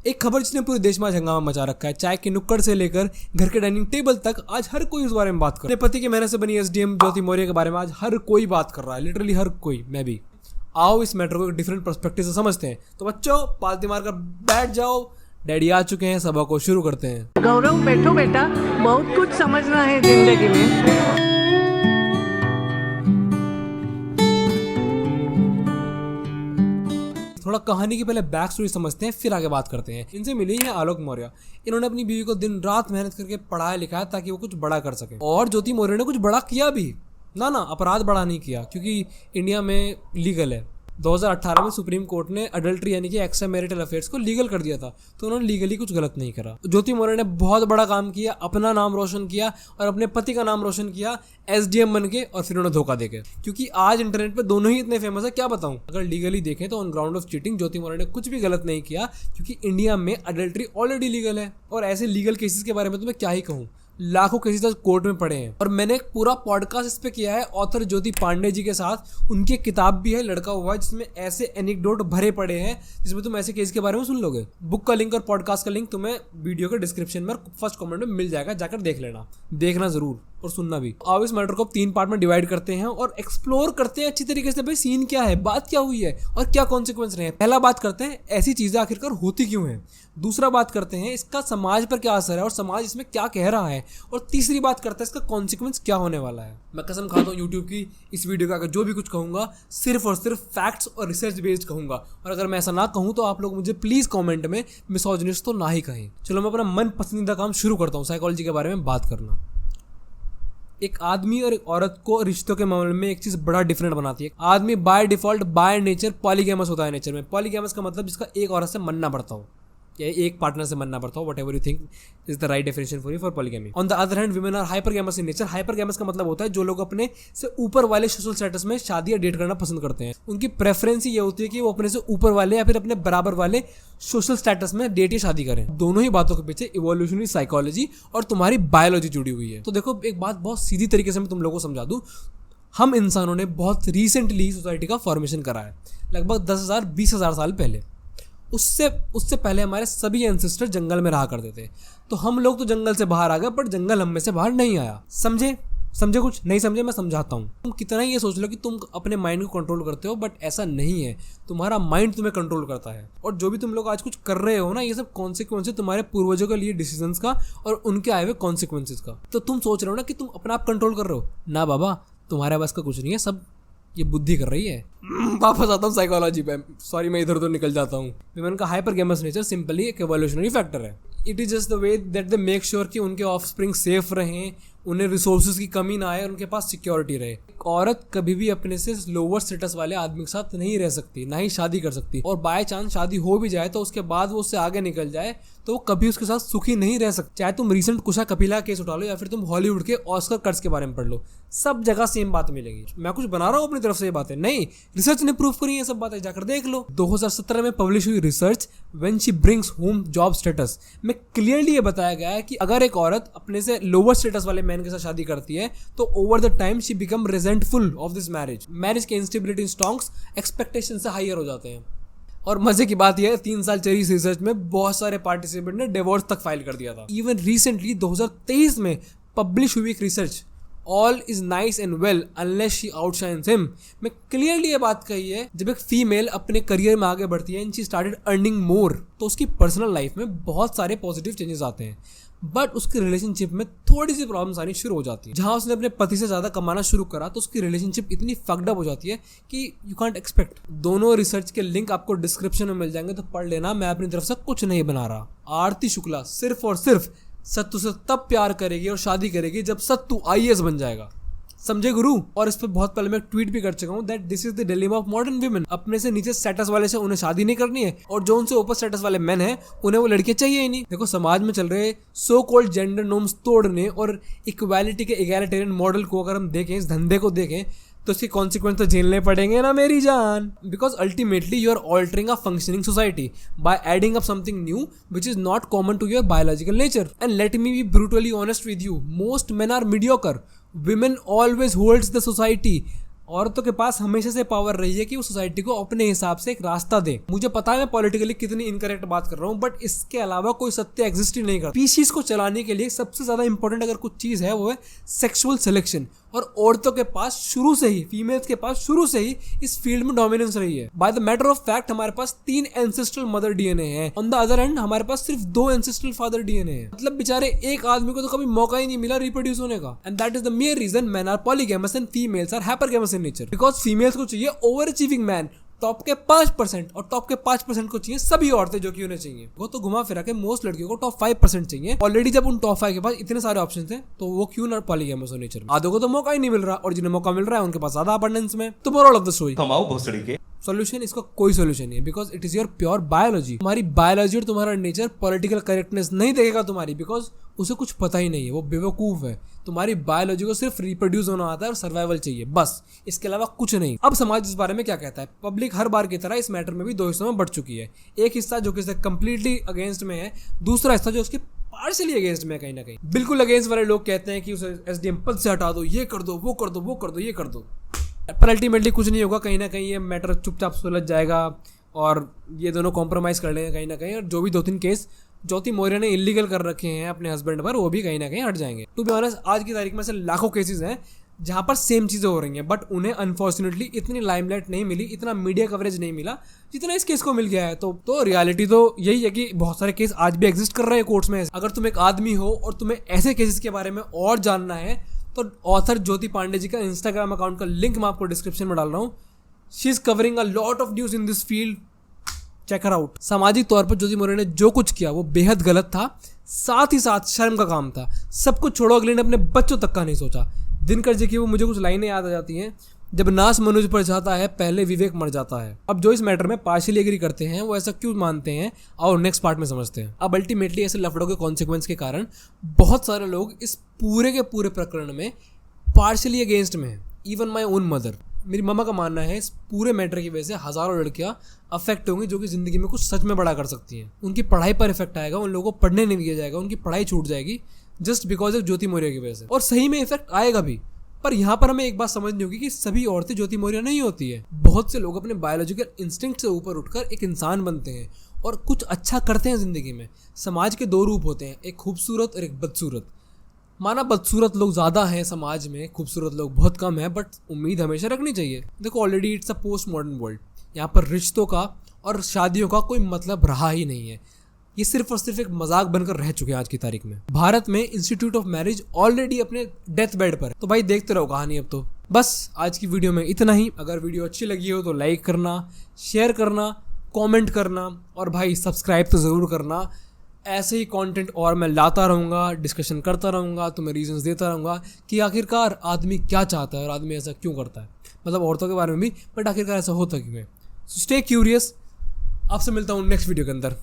एक खबर जिसने पूरे देश में आज हंगामा मचा रखा है, चाय के नुक्कड़ से लेकर घर के डाइनिंग टेबल तक आज हर कोई इस बारे में बात कर रहा है। अपने पति के मेहनत से बनी एसडीएम ज्योति मौर्य के बारे में आज हर कोई बात कर रहा है, लिटरली हर कोई, मैं भी। आओ इस मैटर को एक डिफरेंट पर्सपेक्टिव से समझते हैं। तो बच्चों, पालती मार कर बैठ जाओ, डैडी आ चुके हैं, सभा को शुरू करते हैं। गौरव बैठो बेटा, बहुत कुछ समझना है जिंदगी में। थोड़ा कहानी की पहले बैक स्टोरी समझते हैं, फिर आगे बात करते हैं। इनसे मिली है आलोक मौर्य। इन्होंने अपनी बीवी को दिन रात मेहनत करके पढ़ाया लिखाया ताकि वो कुछ बड़ा कर सके। और ज्योति मौर्य ने कुछ बड़ा किया भी ना, अपराध बड़ा नहीं किया, क्योंकि इंडिया में लीगल है। 2018 में सुप्रीम कोर्ट ने अडल्ट्री यानी कि एक्स्ट्रा मैरिटल अफेयर्स को लीगल कर दिया था, तो उन्होंने लीगली कुछ गलत नहीं करा। ज्योति मौर्य ने बहुत बड़ा काम किया, अपना नाम रोशन किया और अपने पति का नाम रोशन किया एसडीएम बन के, और फिर उन्हें धोखा देके। क्योंकि आज इंटरनेट पे दोनों ही इतने फेमस है, क्या बताऊं। अगर लीगली देखें तो ऑन ग्राउंड ऑफ चीटिंग ज्योति मौर्य ने कुछ भी गलत नहीं किया, क्योंकि इंडिया में अडल्ट्री ऑलरेडी लीगल है। और ऐसे लीगल केसेस के बारे में तो मैं क्या ही कहूँ, लाखों केसेस तक कोर्ट में पड़े हैं। और मैंने एक पूरा पॉडकास्ट इस पे किया है ऑथर ज्योति पांडे जी के साथ। उनकी किताब भी है लड़का हुआ, जिसमें ऐसे एनेक्डोट भरे पड़े हैं जिसमें तुम ऐसे केस के बारे में सुन लोगे। बुक का लिंक और पॉडकास्ट का लिंक तुम्हें वीडियो के डिस्क्रिप्शन में फर्स्ट कमेंट में मिल जाएगा, जाकर देख लेना, देखना जरूर और सुनना भी। अब इस मैटर को 3 पार्ट में डिवाइड करते हैं और एक्सप्लोर करते हैं अच्छी तरीके से, भाई सीन क्या है, बात क्या हुई है और क्या कॉन्सिक्वेंस रहे हैं। पहला बात करते हैं ऐसी चीजें आखिरकार होती क्यों हैं। दूसरा बात करते हैं इसका समाज पर क्या असर है और समाज इसमें क्या कह रहा है। और तीसरी बात करते हैं इसका कॉन्सिक्वेंस क्या होने वाला है। मैं कसम खाता हूँ यूट्यूब की, इस वीडियो का अगर जो भी कुछ कहूंगा सिर्फ और सिर्फ फैक्ट्स और रिसर्च बेस्ड कहूंगा। और अगर मैं ऐसा ना कहूँ तो आप लोग मुझे प्लीज कॉमेंट में मिसोजिनिस्ट तो ना ही कहें। चलो मैं अपना मन पसंदीदा काम शुरू करता हूँ, साइकोलॉजी के बारे में बात करना। एक आदमी और एक औरत को रिश्तों के मामले में एक चीज बड़ा डिफरेंट बनाती है। आदमी by default by nature polygamous होता है। नेचर में पॉलीगैमस का मतलब जिसका एक औरत से मनना पड़ता हो या एक पार्टनर से मनना पड़ता हो, whatever you think is the right definition for you for polygamy. On the other hand women are hypergamous in nature. Hypergamous का मतलब होता है जो लोग अपने से ऊपर वाले सोशल स्टेटस में शादी या डेट करना पसंद करते हैं। उनकी प्रेफरेंस ये होती है कि वो अपने से ऊपर वाले या फिर अपने बराबर वाले सोशल स्टेटस में डेट या शादी करें। दोनों ही बातों के पीछे इवोल्यूशनरी साइकोलॉजी और तुम्हारी बायोलॉजी जुड़ी हुई है। तो देखो, एक बात बहुत सीधी तरीके से मैं तुम लोगों को समझा दूं। हम इंसानों ने बहुत रिसेंटली सोसाइटी का फॉर्मेशन करा है, लगभग 10,000-20,000 साल पहले। उससे पहले हमारे सभी एंसेस्टर जंगल में रहा करते थे। तो हम लोग तो जंगल से बाहर आ गए, बट जंगल हम में से बाहर नहीं आया। समझे कुछ नहीं समझे, मैं समझाता हूँ। तुम कितना ही ये सोच लो कि तुम अपने माइंड को कंट्रोल करते हो, बट ऐसा नहीं है। तुम्हारा माइंड तुम्हें कंट्रोल करता है। और जो भी तुम लोग आज कुछ कर रहे हो ना, ये सब कॉन्सिक्वेंसेस तुम्हारे पूर्वजों के लिए डिसीजंस का और उनके आए हुए कॉन्सिक्वेंसेस का। तो तुम सोच रहे हो ना कि तुम अपना आप कंट्रोल कर रहे हो, ना बाबा, तुम्हारे पास का कुछ नहीं है, सब ये बुद्धि कर रही है। वापस आता हूँ साइकोलॉजी पे, सॉरी मैं इधर उधर निकल जाता हूँ। विमेन का हाइपरगैमस नेचर सिंपली एक एवोल्यूशनरी फैक्टर है। It is just the way that they make sure कि उनके ऑफस्प्रिंग सेफ रहें, उन्हें रिसोर्सेज की कमी ना आए, उनके पास सिक्योरिटी रहे। एक औरत कभी भी अपने से लोअर स्टेटस वाले आदमी के साथ नहीं रह सकती, ना ही शादी कर सकती। और बाय चांस शादी हो भी जाए तो उसके बाद वो उससे आगे निकल जाए तो वो कभी उसके साथ सुखी नहीं रह सकती। चाहे तुम रिसेंट कुशा कपिला केस उठा लो या फिर तुम हॉलीवुड के ऑस्कर कट्स के बारे में पढ़ लो, सब जगह सेम बात मिलेगी। मैं कुछ बना रहा हूँ अपनी तरफ से ये बातें नहीं, रिसर्च ने प्रूव करी है सब बातें, जाकर देख लो। 2017 में पब्लिश हुई research when she brings home job status में क्लियरली ये बताया गया है कि अगर एक औरत अपने से लोअर स्टेटस वाले मैन के साथ शादी करती है तो over the time she become resentful of this marriage के इंस्टेबिलिटी स्टॉक्स एक्सपेक्टेशन से हायर हो जाते हैं। और मजे की बात यह है, 3 साल चली इस रिसर्च में बहुत सारे पार्टिसिपेंट ने डिवोर्स तक फाइल कर दिया था। इवन रिसेंटली 2023 में पब्लिश हुई एक research all is nice and well unless she outshines him में क्लियरली ये बात कही है, जब एक फीमेल अपने करियर में आगे बढ़ती है and she started earning more, तो उसकी पर्सनल लाइफ में बहुत सारे पॉजिटिव चेंजेस आते हैं। बट उसकी रिलेशनशिप में थोड़ी सी प्रॉब्लम्स आनी शुरू हो जाती है। जहां उसने अपने पति से ज्यादा कमाना शुरू करा तो उसकी रिलेशनशिप इतनी फक्ड अप हो जाती है कि यू कांट एक्सपेक्ट। दोनों रिसर्च के लिंक आपको डिस्क्रिप्शन में मिल जाएंगे, तो पढ़ लेना। मैं अपनी तरफ से कुछ नहीं बना रहा। आरती शुक्ला सिर्फ और सिर्फ सत्तू से तब प्यार करेगी और शादी करेगी जब सत्तू आईएएस बन जाएगा, समझे गुरु। और इस पर बहुत पहले मैं ट्वीट भी कर चुका हूँ that this is the dilemma of modern women. अपने से नीचे स्टेटस वाले से उन्हें शादी नहीं करनी है, और जो उनसे ऊपर स्टेटस वाले मेन हैं उन्हें वो लड़के चाहिए ही नहीं। देखो, समाज में चल रहे सो कॉल्ड जेंडर नॉर्म्स तोड़ने और इक्वालिटी के एगैलिटेरियन मॉडल को अगर हम देखें, इस धंधे को देखें, तो इसके कॉन्सिक्वेंस तो झेलने पड़ेंगे ना मेरी जान। Because ultimately you are altering a functioning society by adding up something new which is not common to your biological nature. And let me be brutally honest with you, most men are mediocre. Women always holds the society. औरतों के पास हमेशा से power रही है कि वो society को अपने हिसाब से एक रास्ता दे। मुझे पता है मैं पॉलिटिकली कितनी इनकरेक्ट बात कर रहा हूँ, बट इसके अलावा कोई सत्य एग्जिस्ट ही नहीं करता। स्पीशीज को चलाने के लिए सबसे ज्यादा इंपॉर्टेंट अगर कुछ चीज है वो है सेक्सुअल सिलेक्शन, और औरतों के पास शुरू से ही, फीमेल्स के पास शुरू से ही इस फील्ड में डोमिनेंस रही है। By the matter of fact हमारे पास 3 एंसेस्ट्रल मदर डीएनए है, ऑन द अदर एंड हमारे पास सिर्फ 2 एंसेस्ट्रल फादर डीएनए है। मतलब बेचारे एक आदमी को तो कभी मौका ही नहीं मिला रिप्रोड्यूस होने का। And that is the main reason men are polygamous and females are hypergamous in nature, because females को चाहिए ओवर अचीविंग मैन, टॉप के 5%, और टॉप के 5% को चाहिए सभी औरतें जो कि उन्हें चाहिए। वो तो घुमा फिरा के मोस्ट लड़कियों को टॉप 5% चाहिए। ऑलरेडी जब उन टॉप 5 के पास इतने सारे ऑप्शन थे तो वो क्यों ना पॉलीगैमस हो नेचर में। आधों को तो मौका ही नहीं मिल रहा, और जिन्हें मौका मिल रहा है उनके पास ज्यादा अबंडेंस में। तो मोरल ऑफ द स्टोरी, कमाओ भोसड़ी के। सोल्यूशन, इसका कोई सोल्यूशन नहीं है, because it is your pure biology. तुम्हारी बायोलॉजी और तुम्हारा नेचर पॉलिटिकल करेक्टनेस नहीं देखेगा तुम्हारी, बिकॉज उसे कुछ पता ही नहीं है, वो बेवकूफ है। तुम्हारी बायोलॉजी को सिर्फ रिप्रोड्यूस होना आता है और सर्वाइवल चाहिए, बस, इसके अलावा कुछ नहीं। अब समाज इस बारे में क्या कहता है? पब्लिक हर बार की तरह इस मैटर में भी 2 हिस्सों में बढ़ चुकी है। एक हिस्सा जो कि कंप्लीटली अगेंस्ट में है, दूसरा हिस्सा जो उसके पार्शियली अगेंस्ट में है। कहीं ना कहीं बिल्कुल अगेंस्ट वाले लोग कहते हैं कि उसे एसडीएम पद से हटा दो, ये कर दो, वो कर दो, वो कर दो, ये कर दो। पर अल्टीमेटली कुछ नहीं होगा, कहीं ना कहीं ये मैटर चुपचाप सुलझ जाएगा और ये दोनों कॉम्प्रोमाइज़ कर लेंगे कहीं ना कहीं, और जो भी 2-3 केस ज्योति मौर्य ने इलीगल कर रखे हैं अपने हस्बैंड पर, वो भी कहीं ना कहीं हट जाएंगे। टू बी ऑनेस्ट, आज की तारीख में से लाखों केसेस हैं जहाँ पर सेम चीज़ें हो रही हैं, बट उन्हें अनफॉर्चुनेटली इतनी लाइमलाइट नहीं मिली, इतना मीडिया कवरेज नहीं मिला जितना इस केस को मिल गया है। तो रियलिटी तो यही है कि बहुत सारे केस आज भी एग्जिस्ट कर रहे हैं कोर्ट्स में। अगर तुम एक आदमी हो और तुम्हें ऐसे केसेस के बारे में और जानना है तो ऑथर ज्योति पांडे जी का इंस्टाग्राम अकाउंट का लिंक मैं आपको डिस्क्रिप्शन में डाल रहा हूँ। She is covering a lot of news in this field, check her out. सामाजिक तौर पर ज्योति मौर्य ने जो कुछ किया वो बेहद गलत था, साथ ही साथ शर्म का काम था। सब कुछ छोड़ो, अगले ने अपने बच्चों तक का नहीं सोचा। दिनकर जी की वो मुझे कुछ लाइनें याद आ जाती हैं, जब नाश मनुज पर जाता है पहले विवेक मर जाता है। अब जो इस मैटर में पार्शियली एग्री करते हैं वो ऐसा क्यों मानते हैं और नेक्स्ट पार्ट में समझते हैं। अब अल्टीमेटली ऐसे लफड़ों के कॉन्सिक्वेंस के कारण बहुत सारे लोग इस पूरे के पूरे प्रकरण में पार्शियली अगेंस्ट में है। इवन माई ओन मदर, मेरी मम्मा का मानना है इस पूरे मैटर की वजह से हज़ारों लड़कियां अफेक्ट होंगी जो कि ज़िंदगी में कुछ सच में बड़ा कर सकती हैं। उनकी पढ़ाई पर इफेक्ट आएगा, उन लोगों को पढ़ने नहीं दिया जाएगा, उनकी पढ़ाई छूट जाएगी जस्ट बिकॉज ऑफ ज्योति मौर्य की वजह से। और सही में इफेक्ट आएगा भी। पर यहाँ पर हमें एक बात समझनी होगी कि सभी औरतें ज्योति मौर्य नहीं होती है। बहुत से लोग अपने बायोलॉजिकल इंस्टिंक्ट से ऊपर उठकर एक इंसान बनते हैं और कुछ अच्छा करते हैं ज़िंदगी में। समाज के 2 रूप होते हैं, एक खूबसूरत और एक बदसूरत। माना बदसूरत लोग ज़्यादा हैं समाज में, खूबसूरत लोग बहुत कम हैं, बट उम्मीद हमेशा रखनी चाहिए। देखो already it's a post modern world, यहाँ पर रिश्तों का और शादियों का कोई मतलब रहा ही नहीं है। ये सिर्फ और सिर्फ एक मजाक बनकर रह चुके हैं आज की तारीख में। भारत में इंस्टीट्यूट ऑफ मैरिज ऑलरेडी अपने डेथ बेड पर है। तो भाई देखते रहो कहानी। अब तो बस आज की वीडियो में इतना ही। अगर वीडियो अच्छी लगी हो तो लाइक करना, शेयर करना, कमेंट करना, और भाई सब्सक्राइब तो ज़रूर करना। ऐसे ही कंटेंट और मैं लाता रहूँगा, डिस्कशन करता रहूँगा, तुम्हें रीजंस देता रहूँगा कि आखिरकार आदमी क्या चाहता है और आदमी ऐसा क्यों करता है। मतलब औरतों के बारे में भी, बट आखिरकार ऐसा होता क्यों है। So stay curious. आपसे मिलता हूँ नेक्स्ट वीडियो के अंदर।